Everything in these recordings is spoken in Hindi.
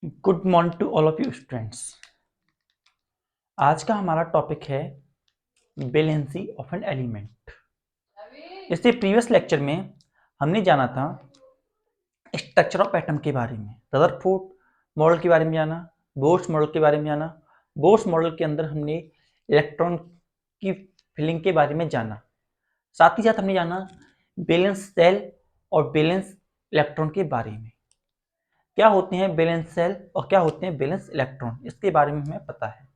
Good morning to all of you students. आज का हमारा टॉपिक है वैलेंसी ऑफ एन एलिमेंट। इससे प्रीवियस लेक्चर में हमने जाना था स्ट्रक्चर ऑफ एटम के बारे में, रदरफोर्ड मॉडल के बारे में जाना, बोर्स मॉडल के बारे में जाना। बोर्स मॉडल के अंदर हमने इलेक्ट्रॉन की फिलिंग के बारे में जाना। साथ ही साथ हमने जाना वैलेंस सेल और वैलेंस इलेक्ट्रॉन के बारे में। क्या होते हैं वैलेंस सेल और क्या होते हैं वैलेंस इलेक्ट्रॉन, इसके बारे में हमें पता है।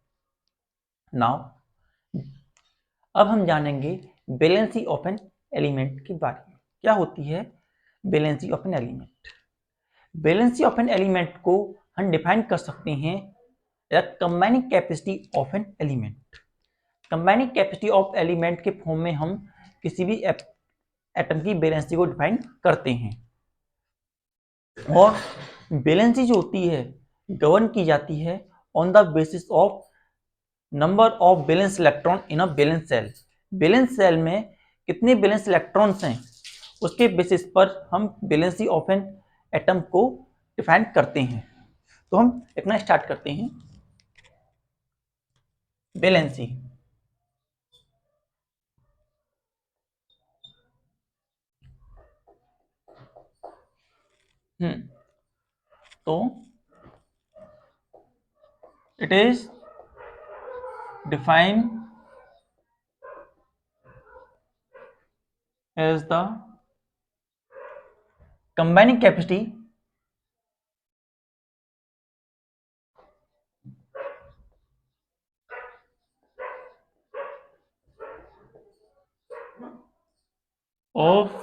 नाउ अब हम जानेंगे वैलेंसी ऑफ एन एलिमेंट के बारे में। क्या होती है valency of an element? Valency of an element को हम डिफाइन कर सकते हैं combining capacity of an element. Combining capacity of element के फॉर्म में हम किसी भी एटम की वैलेंसी को डिफाइन करते हैं। और वैलेंसी जो होती है गवर्न की जाती है on the basis of number of valence electron in a valence shell. Valence shell में कितने वैलेंस इलेक्ट्रॉन्स हैं उसके बेसिस पर हम वैलेंसी ऑफ एन एटम को डिफाइन करते हैं। तो हम इतना स्टार्ट करते हैं। वैलेंसी तो it is defined as the combining capacity of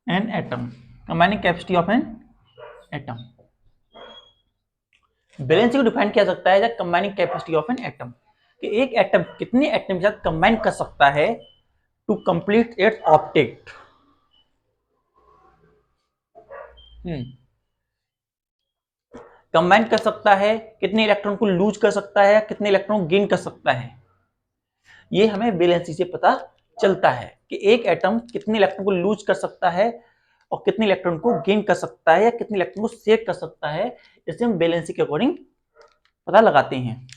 an atom. Combining capacity of an atom. Valency को डिफाइन किया सकता है as combining capacity of an atom, कि एक एटम कितने एटम के साथ कंबाइन कर सकता है to complete its object. Combine कर सकता है, कितने इलेक्ट्रॉन को लूज कर सकता है, कितने इलेक्ट्रॉन गेन कर सकता है, ये हमें वैलेंसी से पता चलता है कि एक एटम कितने इलेक्ट्रॉन को लूज कर सकता है और कितने इलेक्ट्रॉन को गेन कर सकता है या कितने इलेक्ट्रॉन को सेव कर सकता है। इसे हम वैलेंसी के अकॉर्डिंग पता लगाते हैं।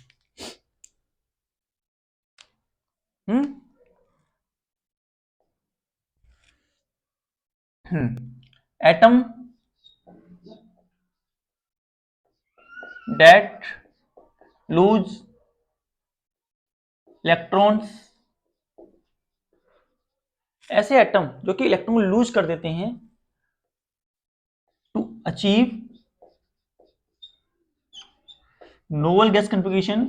एटम that lose इलेक्ट्रॉन्स, ऐसे एटम जो कि इलेक्ट्रॉन को लूज कर देते हैं to achieve noble gas configuration.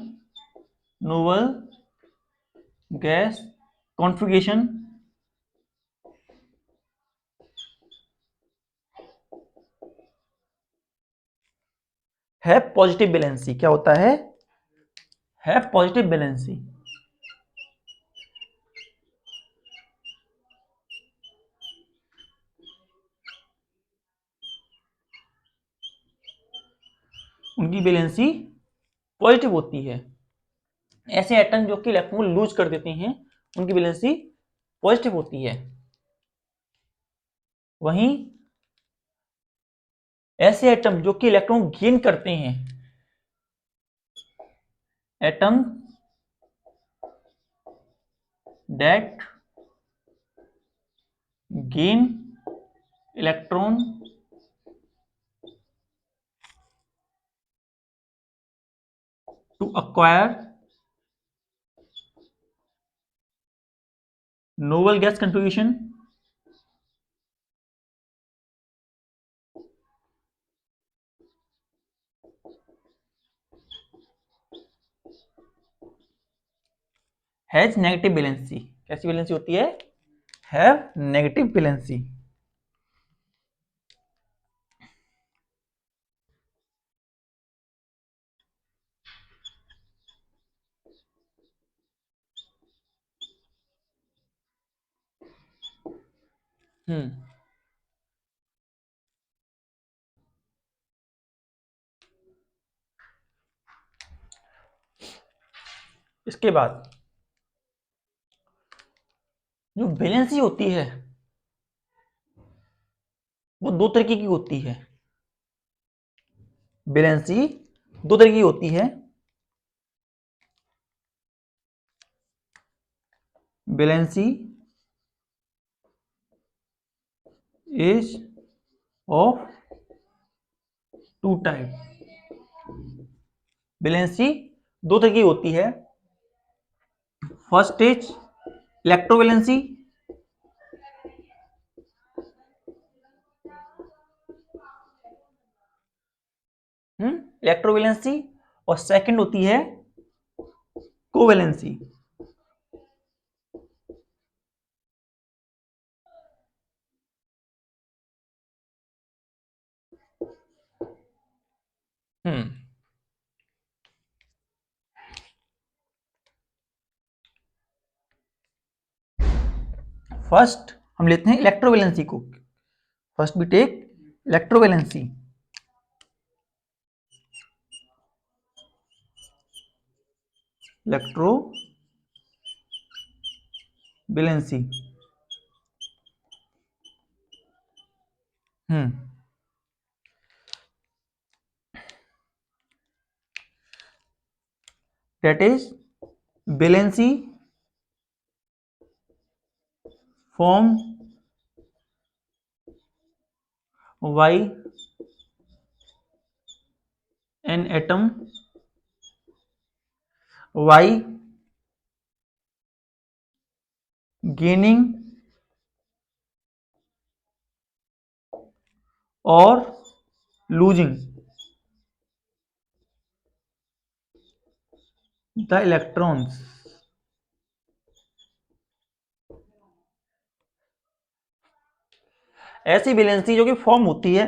Noble gas configuration है पॉजिटिव वैलेंसी। क्या होता है पॉजिटिव वैलेंसी। उनकी वैलेंसी पॉजिटिव होती है। ऐसे एटम जो कि इलेक्ट्रॉन को लूज कर देते हैं उनकी वैलेंसी पॉजिटिव होती है। वहीं ऐसे एटम जो कि इलेक्ट्रॉन गेन करते हैं, atom that gain electron to acquire noble gas configuration has negative valency. कैसी वैलेंसी होती है? Have negative valency. इसके बाद जो वैलेंसी होती है वो दो तरीके की होती है। वैलेंसी दो तरह की होती है, valency is of two type. वैलेंसी दो तरह की होती है, फर्स्ट इज इलेक्ट्रोवैलेंसी, इलेक्ट्रोवैलेंसी, और सेकंड होती है कोवैलेंसी। फर्स्ट हम लेते हैं इलेक्ट्रोवैलेंसी को। फर्स्ट भी take electrovalency. Electrovalency that is valency form by an atom y gaining or losing the electrons। ऐसी वैलेंसी जो कि फॉर्म होती है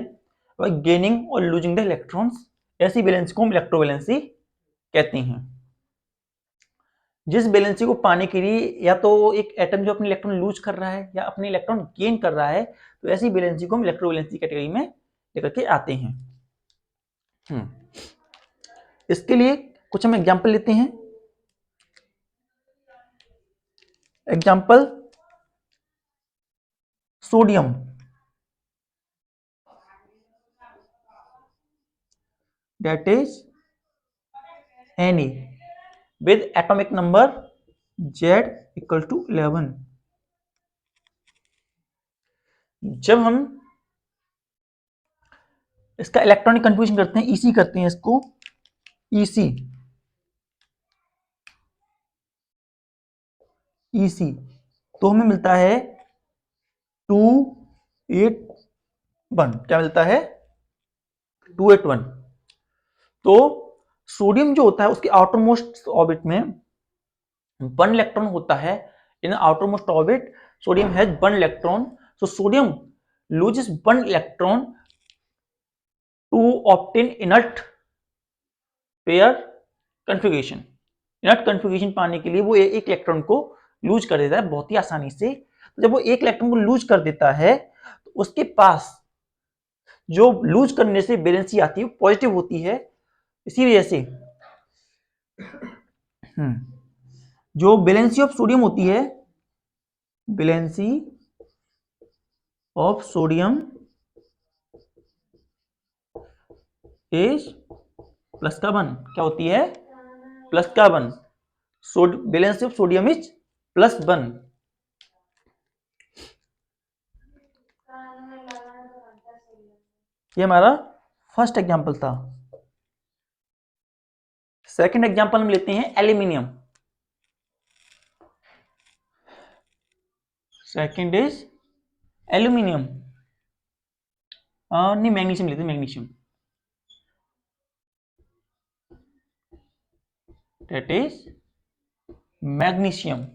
गेनिंग और लूजिंग द इलेक्ट्रॉन्स, ऐसी वैलेंसी को हम इलेक्ट्रोवैलेंसी कहते हैं। जिस वैलेंसी को पाने के लिए या तो एक एटम जो अपने इलेक्ट्रॉन लूज कर रहा है या अपने इलेक्ट्रॉन गेन कर रहा है, तो ऐसी वैलेंसी को हम इलेक्ट्रोवैलेंसी कैटेगरी में लेकर के आते हैं। इसके लिए कुछ हम एग्जांपल लेते हैं। Example sodium, that is Na with atomic number Z equal to 11। जब हम इसका इलेक्ट्रॉनिक कन्फ्यूजन करते हैं, EC करते हैं इसको, EC तो हमें मिलता है 281। क्या मिलता है? 281। तो सोडियम जो होता है उसके आउटर मोस्ट ऑर्बिट में 1 इलेक्ट्रॉन होता है। इन outer most orbit sodium has 1 electron, so sodium loses 1 electron to obtain inert pair configuration। Inert configuration पाने के लिए वो एक इलेक्ट्रॉन को लूज कर देता है बहुत ही आसानी से। तो जब वो एक इलेक्ट्रॉन को लूज कर देता है तो उसके पास जो लूज करने से वैलेंसी आती है पॉजिटिव होती है। इसी वजह से जो वैलेंसी ऑफ सोडियम होती है, valency of sodium is plus का 1। क्या होती है? प्लस का 1। Valency of sodium is +1। ये हमारा फर्स्ट एग्जांपल था। सेकंड एग्जांपल हम लेते हैं एल्यूमिनियम। सेकंड इज एल्यूमिनियम, नहीं मैग्नीशियम लेते हैं, magnesium. that is magnesium।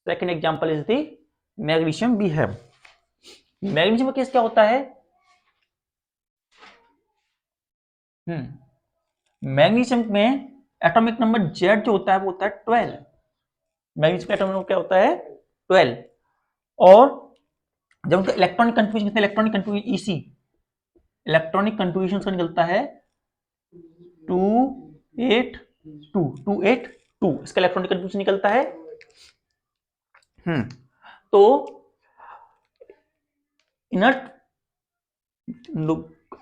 second example is the magnesium we have। Magnesium का केस क्या होता है? मैग्नीशियम में एटॉमिक नंबर Z जो होता है वो होता है 12। मैग्नीशियम का एटॉमिक नंबर क्या होता है? 12। और जब उनका इलेक्ट्रॉनिक कन्फ्यूजन कितना, electronic confusion EC, electronic confusion उसका निकलता है 282। इसका इलेक्ट्रॉनिक कन्फ्यूजन निकलता है। तो इनर्ट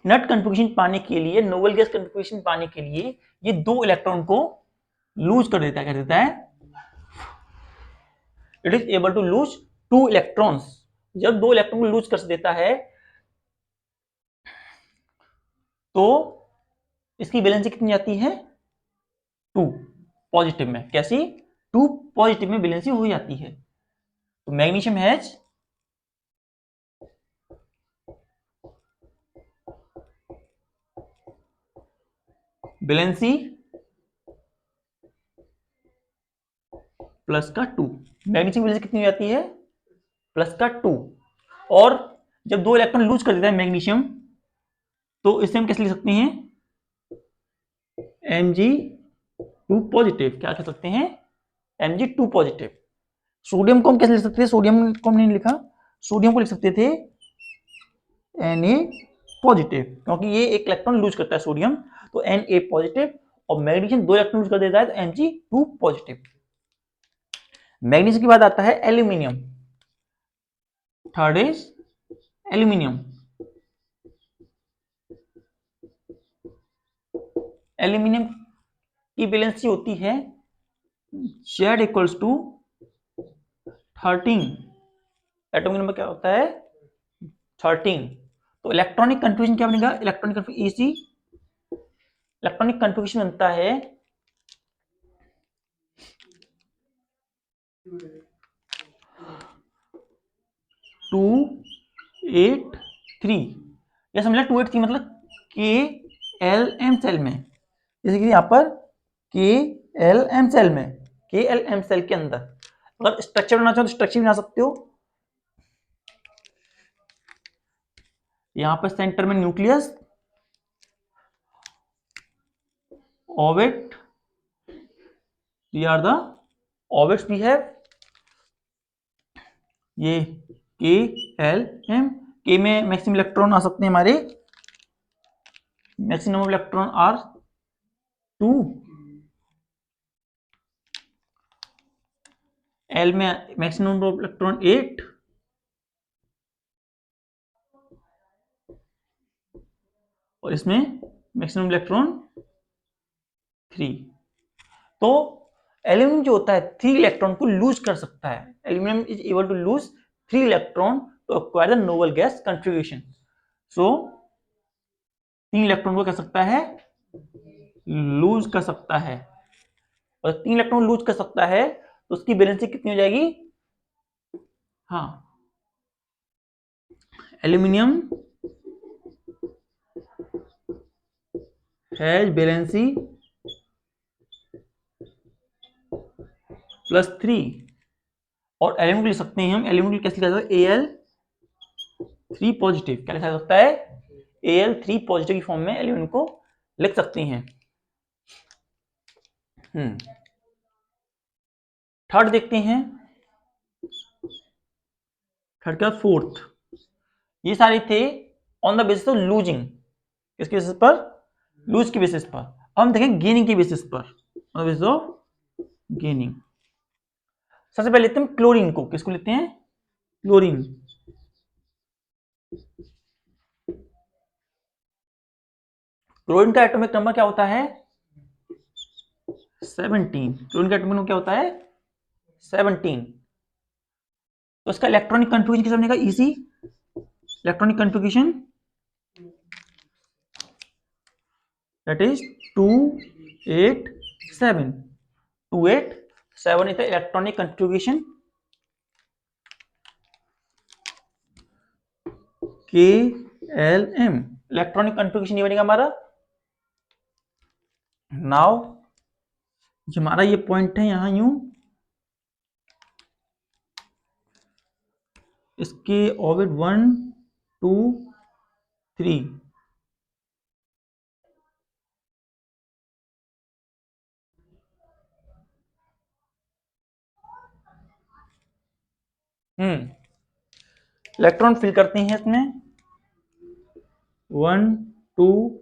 इनर्ट कन्फिग्रेशन पाने के लिए, नोबल गैस कन्फिग्रेशन पाने के लिए ये 2 इलेक्ट्रॉन को लूज कर देता है। क्या देता है? It is able to lose 2 electrons. जब 2 इलेक्ट्रॉन को लूज कर देता है तो इसकी वैलेंसी कितनी आती है? 2 पॉजिटिव में। कैसी? 2 पॉजिटिव में वैलेंसी हो जाती है। तो मैग्नीशियम हैज वैलेंसी प्लस का 2। मैग्नीशियम वैलेंसी कितनी हो जाती है? प्लस का 2। और जब 2 इलेक्ट्रॉन लूज कर देता है मैग्नीशियम, तो इसे हम कैसे लिख सकते हैं? Mg2 positive. क्या कह सकते हैं? Mg2 positive. सोडियम को हम कैसे लिख सकते थे? सोडियम को हमने लिखा, सोडियम को लिख सकते थे Na पॉजिटिव, क्योंकि ये एक इलेक्ट्रॉन लूज करता है सोडियम, तो Na पॉजिटिव। और मैग्नीशियम 2 इलेक्ट्रॉन लूज कर देता है तो Mg2 पॉजिटिव। मैग्नीशियम के बाद आता है aluminium. Third is aluminium. Aluminium की वैलेंसी होती है Z equals to 13। Atomic number क्या होता है? 13। तो इलेक्ट्रॉनिक कन्फ्यूजन क्या बनेगा? इलेक्ट्रॉनिक कन्फ्यूजन इसी इलेक्ट्रॉनिक कन्फ्यूजन बनता है 283। यह समझ 283 मतलब KLM सेल में, जैसे कि यहां पर KLM सेल में, KLM सेल के अंदर अगर स्ट्रक्चर बनाना चाहो तो स्ट्रक्चर बना सकते हो। यहां पर सेंटर में न्यूक्लियस, ऑर्बिट, ये are the orbits we have. ये KLM, के में मैक्सिमम इलेक्ट्रॉन आ सकते हैं हमारे, मैक्सिमम इलेक्ट्रॉन आर 2, L में मैक्सिमम इलेक्ट्रॉन 8, और इसमें मैक्सिमम इलेक्ट्रॉन 3। तो एल्यूमिनियम जो होता है 3 इलेक्ट्रॉन को लूज कर सकता है। Aluminium is able to lose 3 electron to acquire the noble gas configuration. So 3 electron को कर सकता है, लूज कर सकता है। और 3 इलेक्ट्रॉन लूज कर सकता है तो उसकी वैलेंसी कितनी हो जाएगी? हाँ, एल्यूमिनियम हैज वैलेंसी +3। और एल्यूमिनियम लिख सकते हैं हम, एल्यूमिनियम कैसे लिखा जाता है? Al3 positive. क्या लिखा जा सकता है? Al3 पॉजिटिव की फॉर्म में एल्यूमिनियम को लिख सकते हैं। थर्ड देखते हैं। थर्ड का फोर्थ, ये सारे थे on the basis of losing. किसके बेसिस पर? लूज के बेसिस पर। अब हम देखें गेनिंग के बेसिस पर, on the basis of gaining. सबसे पहले लेते हैं क्लोरीन को। किसको लेते हैं? क्लोरीन। क्लोरीन का एटॉमिक नंबर क्या होता है? 17। क्लोरीन का एटॉमिक नंबर क्या होता है? 17। तो इसका इलेक्ट्रॉनिक कन्फिग्रेशन कैसे बनेगा? Easy electronic configuration, that is 287। 287 is the electronic configuration. KLM electronic configuration ये बनेगा हमारा। नाउ हमारा ये पॉइंट है यहां यूं, इसके ऑर्बिट 1 2 3, इलेक्ट्रॉन फिल करते हैं इसमें 1 2,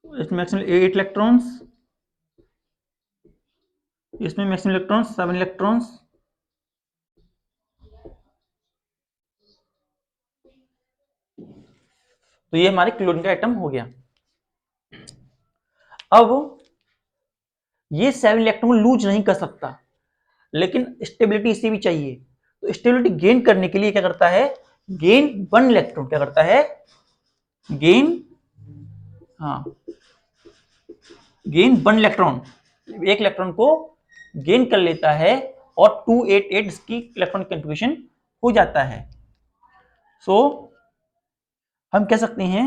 इसमें मैक्सिमम 8 इलेक्ट्रॉन्स, इसमें मैक्सिमम इलेक्ट्रॉन्स 7 इलेक्ट्रॉन्स। तो ये हमारे क्लोरीन का एटम हो गया। अब ये 7 इलेक्ट्रॉन को लूज नहीं कर सकता, लेकिन स्टेबिलिटी इसे भी चाहिए। तो स्टेबिलिटी गेन करने के लिए क्या करता है, गेन 1 इलेक्ट्रॉन, क्या करता है, गेन, हाँ, गेन 1 इलेक्ट्रॉन, एक इलेक्ट्रॉन को गेन कर लेता है और 288 इसकी इलेक्ट्रॉनिक कंट्रीब्यूशन हो जाता है। सो हम कह सकते हैं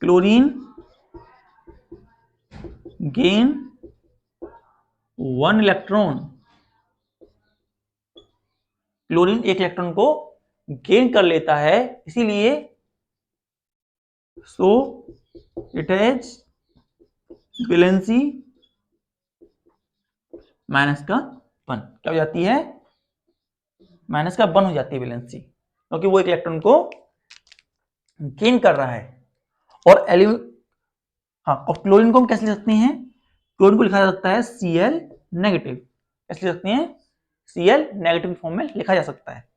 क्लोरीन गेन 1 इलेक्ट्रॉन, क्लोरीन एक इलेक्ट्रॉन को गेन कर लेता है, इसीलिए so it has valency minus का 1, क्या हो जाती है, माइनस का 1 हो जाती है वैलेंसी, क्योंकि वो एक इलेक्ट्रॉन को गेन कर रहा है। और हाँ, और क्लोरीन को हम कैसे लिख सकते हैं, क्लोरीन को लिखा जा सकता है Cl नेगेटिव, कैसे लिख सकते हैं, Cl नेगेटिव फॉर्म में लिखा जा सकता है।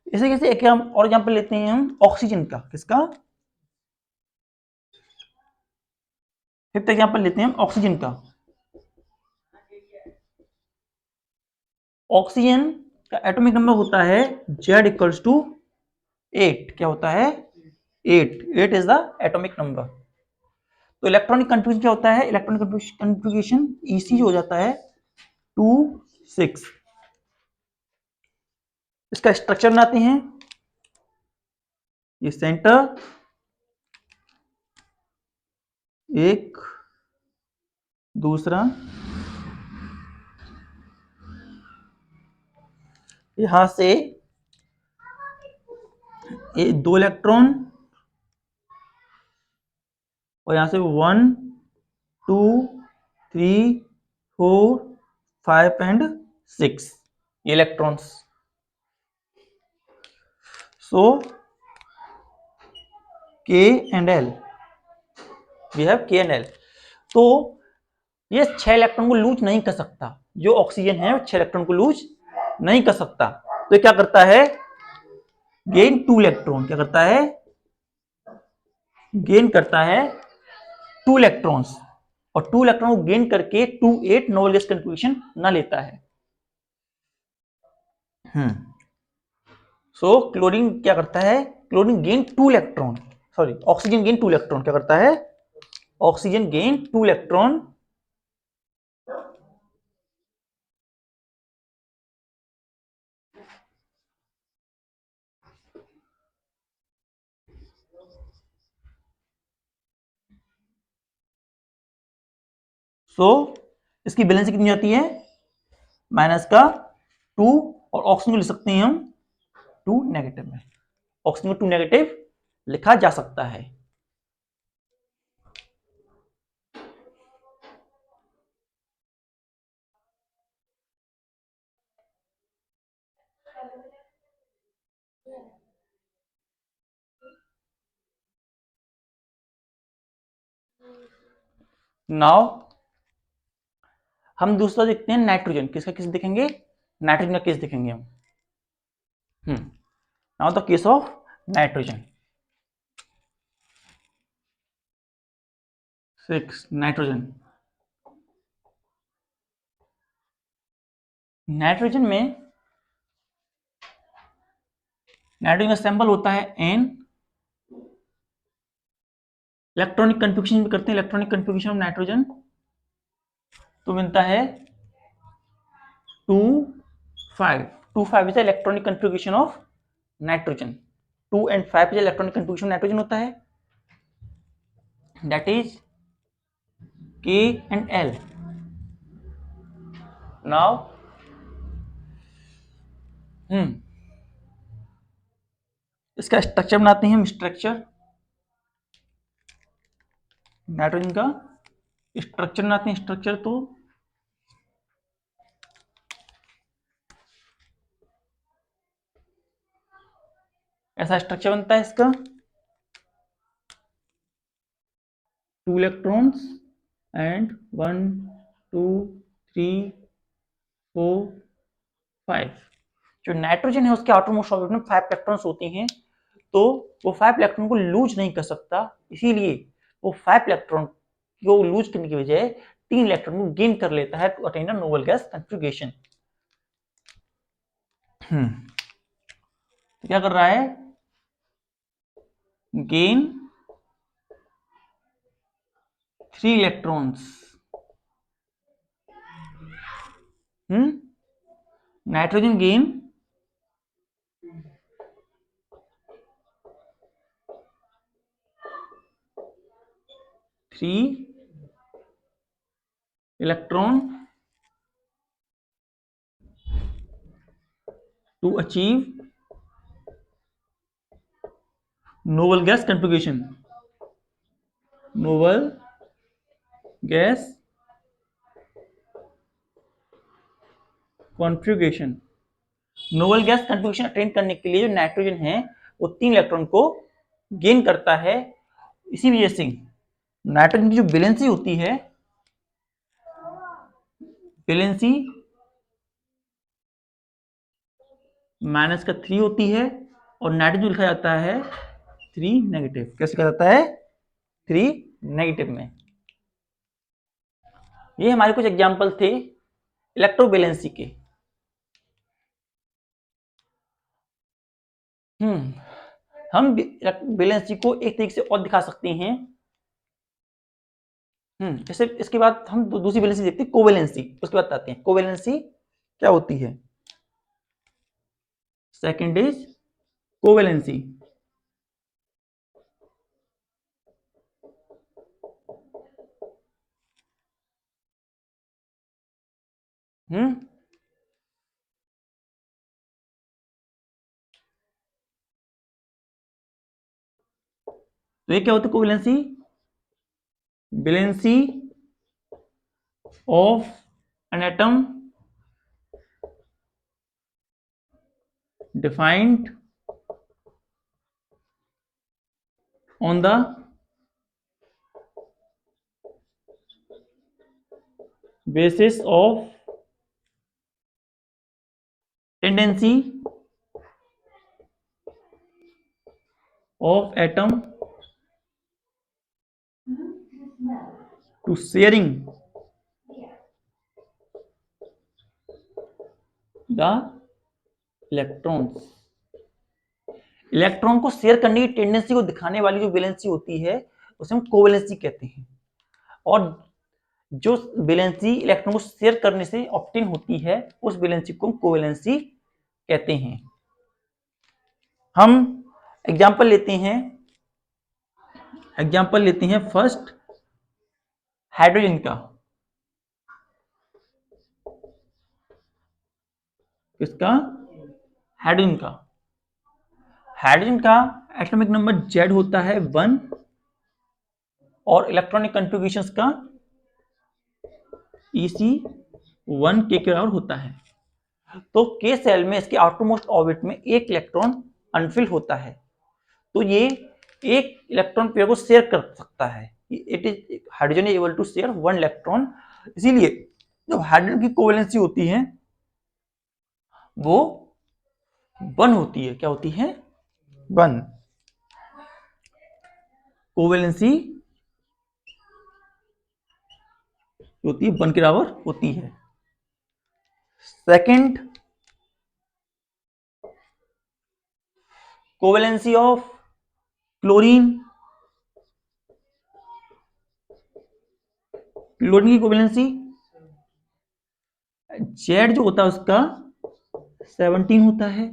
इसे कैसे, एक हम और एग्जांपल लेते हैं हम ऑक्सीजन का, किसका, फिफ्थ एग्जांपल लेते हैं हम ऑक्सीजन का। ऑक्सीजन का एटॉमिक नंबर होता है Z इक्वल्स टू 8, क्या होता है, 8 इज द एटॉमिक नंबर। तो इलेक्ट्रॉनिक कंट्रीब्यूशन क्या होता है, इलेक्ट्रॉनिक कंट्रीब्यूशन EC हो जाता है 2 6। इसका स्ट्रक्चर बनाते हैं, ये सेंटर, एक, दूसरा, यहां से ये 2 इलेक्ट्रॉन और यहां से 1 2 3 4 5 एंड 6 ये electrons. So K and L, we have K and L। तो ये 6 इलेक्ट्रॉन को लूज नहीं कर सकता, जो ऑक्सीजन है 6 इलेक्ट्रॉन को लूज नहीं कर सकता। तो क्या करता है, गेन 2 इलेक्ट्रॉन, क्या करता है, गेन करता है 2 इलेक्ट्रॉन्स, और 2 इलेक्ट्रॉन को गेन करके 28 नोबेल गैस कंट्रीब्यूशन ना लेता है। सो क्लोरीन क्या करता है, chlorine gain 2 electron, sorry oxygen gain 2 electron, क्या करता है, ऑक्सीजन गेन 2 इलेक्ट्रॉन, सो इसकी बैलेंस कितनी जाती है, माइनस का 2, और ऑक्सीजन को लिख सकते हैं हम 2 नेगेटिव में, ऑक्सीजन को 2 नेगेटिव लिखा जा सकता है। नाउ हम दूसरा देखते हैं नाइट्रोजन, किसका केस देखेंगे, नाइट्रोजन का केस देखेंगे हम। Now the case of nitrogen. 6 nitrogen, nitrogen में नाइट्रोजन का सैंपल होता है N, इलेक्ट्रॉनिक कन्फिग्रेशन भी करते हैं, इलेक्ट्रॉनिक कन्फिग्रेशन ऑफ नाइट्रोजन, तो मिलता है 2 5, 2 5 is electronic configuration of nitrogen, 2 and 5 is electronic configuration nitrogen होता है, that is K and L। Now इसका स्ट्रक्चर बनाते हैं हम, स्ट्रक्चर, नाइट्रोजन का स्ट्रक्चर बनाते हैं, स्ट्रक्चर, तो ऐसा स्ट्रक्चर बनता है इसका, 2 इलेक्ट्रॉन्स एंड 1 2 3 4 5। जो नाइट्रोजन है उसके आउटरमोस्ट ऑर्बिट में 5 इलेक्ट्रॉन्स होते हैं, तो वो 5 इलेक्ट्रॉन को लूज नहीं कर सकता, इसीलिए वो 5 इलेक्ट्रॉन को लूज करने की बजाय 3 इलेक्ट्रॉन को गेन कर लेता है to attain a noble gas configuration. तो क्या कर रहा है, gain 3 electrons, nitrogen gain 3 electron to achieve noble gas configuration, noble gas configuration. Noble gas configuration attain करने के लिए जो नाइट्रोजन है वो 3 इलेक्ट्रॉन को गेन करता है। इसी वजह से नाइट्रोजन की जो वैलेंसी होती है, वैलेंसी -3 होती है, और नाइट्रोजन लिखा जाता है 3 नेगेटिव। कैसे लिखा जाता है, 3 नेगेटिव में। ये हमारे कुछ एग्जाम्पल थे इलेक्ट्रोवैलेंसी के। हम वैलेंसी को एक तरीके से और दिखा सकते हैं। जैसे इसके बाद हम दूसरी वैलेंसी देखते हैं, कोवैलेंसी। उसके बाद आते हैं कोवैलेंसी क्या होती है। Second is covalency. तो ये क्या होता है covalency, valency of an atom defined on the basis of tendency of atom to sharing the electrons। Electron को शेयर करने की टेंडेंसी को दिखाने वाली जो वैलेंसी होती है उसे हम कोवैलेंसी कहते हैं। और जो वैलेंसी इलेक्ट्रॉन को शेयर करने से ऑब्टेन होती है उस वैलेंसी को हम कोवैलेंसी कहते हैं। हम एग्जांपल लेते हैं फर्स्ट हाइड्रोजन का। किसका, हाइड्रोजन का। हाइड्रोजन का एटॉमिक नंबर Z होता है 1 और इलेक्ट्रॉनिक कॉन्फ़िगरेशंस का EC1 K के बराबर होता है। तो K सेल में इसके आउटरमोस्ट ऑर्बिट में एक इलेक्ट्रॉन अनफिल होता है, तो ये एक इलेक्ट्रॉन पेयर को शेयर कर सकता है। It is hydrogen is able to share 1 electron. इसीलिए जो हाइड्रोजन की कोवैलेंसी होती है वो 1 होती है। क्या होती है, 1। कोवैलेंसी होती है 1 के बराबर होती है। Second, covalency of chlorine. Chlorine की कोवैलेंसी Z जो होता है उसका 17 होता है।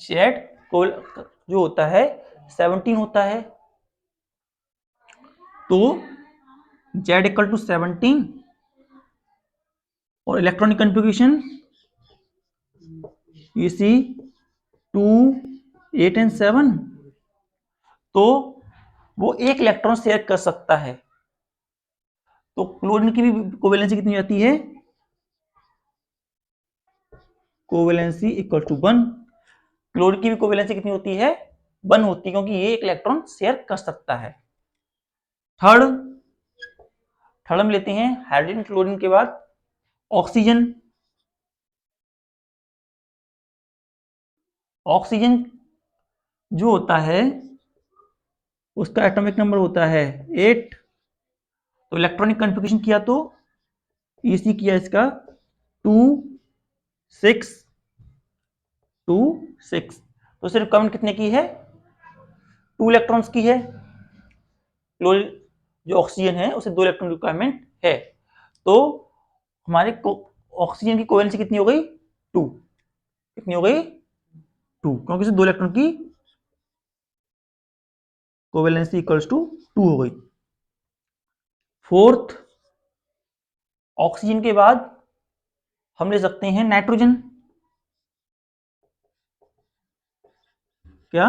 Z जो होता है 17 होता है, तो Z इक्वल टू 17 और इलेक्ट्रॉनिक कॉन्फ़िगरेशन EC2 8 एंड 7, तो वो एक इलेक्ट्रॉन शेयर कर सकता है। तो क्लोरीन की भी कोवैलेंसी कितनी आती है, कोवैलेंसी इक्वल टू 1। क्लोरीन की भी कोवैलेंसी कितनी होती है, 1 होती है, क्योंकि ये एक इलेक्ट्रॉन शेयर कर सकता है। थर्ड हम लेते हैं हाइड्रोजन क्लोरीन के बाद ऑक्सीजन। ऑक्सीजन जो होता है उसका एटॉमिक नंबर होता है 8। तो इलेक्ट्रॉनिक कॉन्फ़िगरेशन किया तो ईसी किया इसका 2 6 2 6। तो सिर्फ रिक्वायरमेंट कितने की है? 2 इलेक्ट्रॉन्स की है। क्लोरीन जो ऑक्सीजन है उसे 2 इलेक्ट्रॉन रिक्वायरमेंट है। तो हमारे ऑक्सीजन की कोवेलेंसी कितनी हो गई? 2। कितनी हो गई? 2, क्योंकि इसे 2 इलेक्ट्रॉन की कोवेलेंसी इक्वल्स टू 2 हो गई। फोर्थ, ऑक्सीजन के बाद हम ले सकते हैं नाइट्रोजन। क्या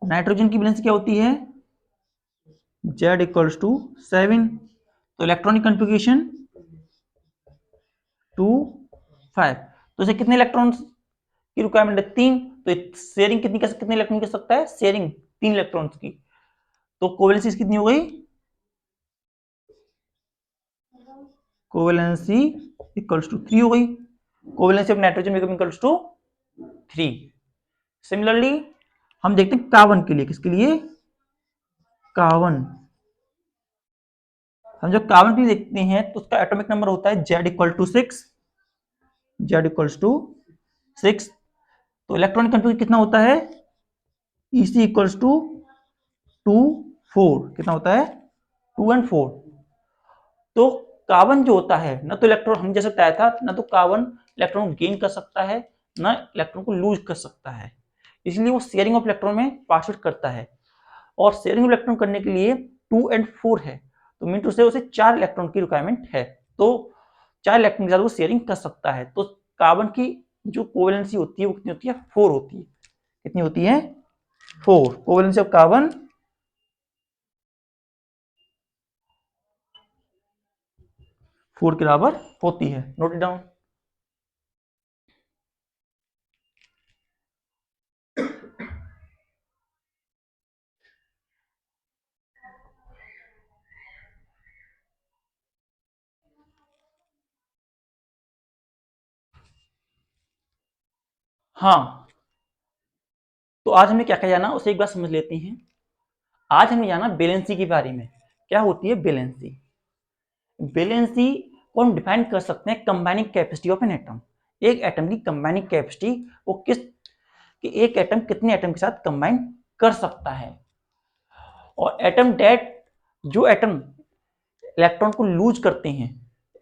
नाइट्रोजन की वैलेंसी क्या होती है? Z equals to 7। तो इलेक्ट्रॉनिक कॉन्फ़िगरेशन 2 5। तो इसे कितने इलेक्ट्रॉन्स की रिक्वायरमेंट है? 3। तो शेयरिंग कितने इलेक्ट्रॉन कर सकता है? शेयरिंग 3 इलेक्ट्रॉन्स की। तो कोवेलेंसी कितनी हो गई? कोवेलेंसी इक्वल्स टू 3 हो गई। Covalency of nitrogen equals to 3। Similarly हम देखते हैं कार्बन के लिए। किसके लिए? कार्बन। हम जब कार्बन के लिए देखते हैं तो उसका एटॉमिक नंबर होता है Z equal to 6। Z equals to 6। तो इलेक्ट्रॉनिक कॉन्फ़िगरेशन कितना होता है? EC equals to 2 4। कितना होता है? 2 और 4। तो कार्बन जो होता है ना, तो इलेक्ट्रॉन हम जैसे बताया था ना, तो कार्बन इलेक्ट्रॉन को गेन कर सकता है ना इलेक्ट्रॉन को लूज कर सकता है। इसलिए वो शेयरिंग ऑफ इलेक्ट्रॉन में पार्टिसिपेट करता है। और शेयरिंग ऑफ इलेक्ट्रॉन करने के लिए 2 और 4 है, तो मीन टू से उसे 4 इलेक्ट्रॉन की रिक्वायरमेंट है। तो 4 इलेक्ट्रॉन के साथ वो शेयरिंग कर सकता है। तो कार्बन की जो कोवेलेंसी होती है वो कितनी होती है? 4 होती है। कितनी होती है? 4। कोवेलेंसी ऑफ कार्बन 4 के बराबर होती है। Note it down. हाँ, तो आज हमने क्या क्या जाना उसे एक बार समझ लेते हैं। आज हमने जाना वैलेंसी के बारे में। क्या होती है वैलेंसी? वैलेंसी को हम डिफाइन कर सकते हैं combining capacity of an atom. एक एटम की कंबाइनिंग कैपेसिटी, वो किस कि एक एटम कितने एटम के साथ कंबाइन कर सकता है। और एटम डेट जो एटम इलेक्ट्रॉन को लूज करते हैं,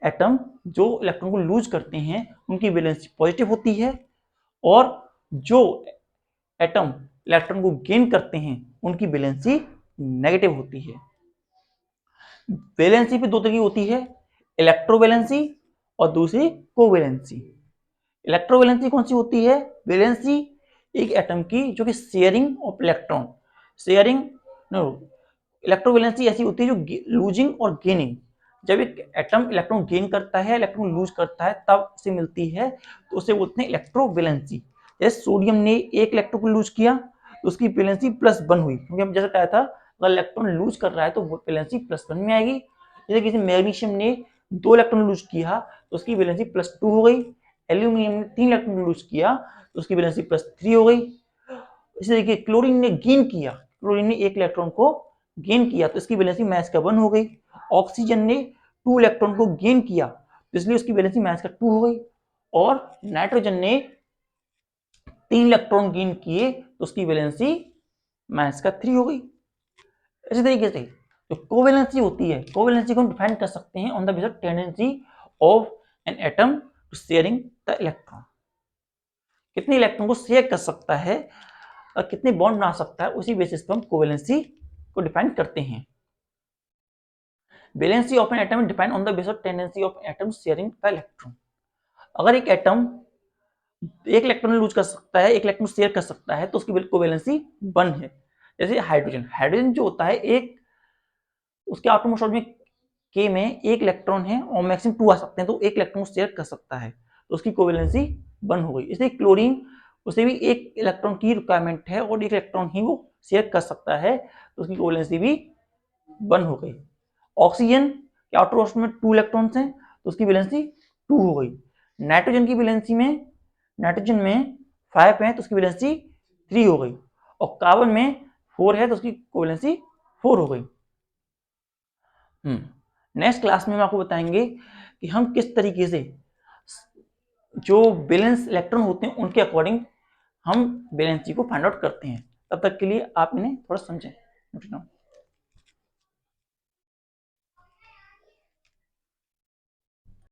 एटम जो इलेक्ट्रॉन को लूज करते हैं उनकी वैलेंसी पॉजिटिव होती है। और जो एटम इलेक्ट्रॉन को गेन करते हैं उनकी वैलेंसी नेगेटिव होती है। वैलेंसी भी दो तरह की होती है, इलेक्ट्रोवैलेंसी और दूसरी कोवैलेंसी। इलेक्ट्रोवैलेंसी कौन सी होती है? वैलेंसी एक एटम की जो कि sharing of electron, sharing no, electrovalency ऐसी होती है जो लूजिंग और गेनिंग। जब एक एटम इलेक्ट्रॉन गेन करता है, इलेक्ट्रॉन लूज करता है, तब से मिलती है, तो उसे बोलते हैं इलेक्ट्रोवैलेंसी। जैसे सोडियम ने एक इलेक्ट्रॉन को लूज किया तो उसकी वैलेंसी +1 हुई, क्योंकि हम जैसे कहा था अगर इलेक्ट्रॉन लूज कर रहा है तो वैलेंसी +1 में आएगी। जैसे किसी मैग्नीशियम ने 2 इलेक्ट्रॉन लूज किया तो उसकी वैलेंसी +2 हो गई। एल्यूमिनियम ने 3 इलेक्ट्रॉन लूज किया तो उसकी वैलेंसी +3 हो गई। इसी तरीके क्लोरीन ने गेन किया, क्लोरीन ने 1 इलेक्ट्रॉन को गेन किया तो इसकी वैलेंसी -1 हो गई। ऑक्सीजन ने 2 इलेक्ट्रॉन को गेन किया तो इसलिए उसकी वैलेंसी -2 हो गई। और नाइट्रोजन ने 3 इलेक्ट्रॉन गेन किए तो उसकी वैलेंसी -3 हो गई। इसी तरीके से जो कोवैलेंसी होती है, कोवैलेंसी को हम डिफाइन कर सकते हैं on the basis of tendency of an atom to sharing the electron. कितने इलेक्ट्रॉन को शेयर कर सकता है और कितने बॉन्ड बना सकता है, उसी बेसिस पर हम कोवैलेंसी को डिफाइन करते हैं। Valency of an atom is defined on the basis of tendency of atom sharing the electron. अगर एक एटम एक इलेक्ट्रॉन लूज कर सकता है, एक इलेक्ट्रॉन शेयर कर सकता है, तो उसकी कोवैलेंसी 1 है। जैसे हाइड्रोजन, हाइड्रोजन जो होता है एक उसके एटॉमिक में के में 1 इलेक्ट्रॉन है और मैक्सिमम 2 आ सकते हैं, तो 1 इलेक्ट्रॉन शेयर कर सकता है तो उसकी कोवैलेंसी 1 हो गई। इसलिए क्लोरीन, उसे भी 1 इलेक्ट्रॉन की रिक्वायरमेंट है और 1 इलेक्ट्रॉन ही वो शेयर कर सकता है तो उसकी कोवैलेंसी भी 1 हो गई। ऑक्सीजन कि आउटर मोस्ट में 2 इलेक्ट्रॉन्स हैं तो उसकी वैलेंसी 2 हो गई। नाइट्रोजन की वैलेंसी में, नाइट्रोजन में 5 है तो उसकी वैलेंसी 3 हो गई, और कार्बन में 4 है तो उसकी कोवैलेंसी 4 हो गई। नेक्स्ट क्लास में हम आपको बताएंगे कि हम किस तरीके से जो बैलेंस इलेक्ट्रॉन होते हैं उनके अकॉर्डिंग हम वैलेंसी को फाइंड आउट करते हैं। तब तक के लिए आप इन्हें थोड़ा समझें।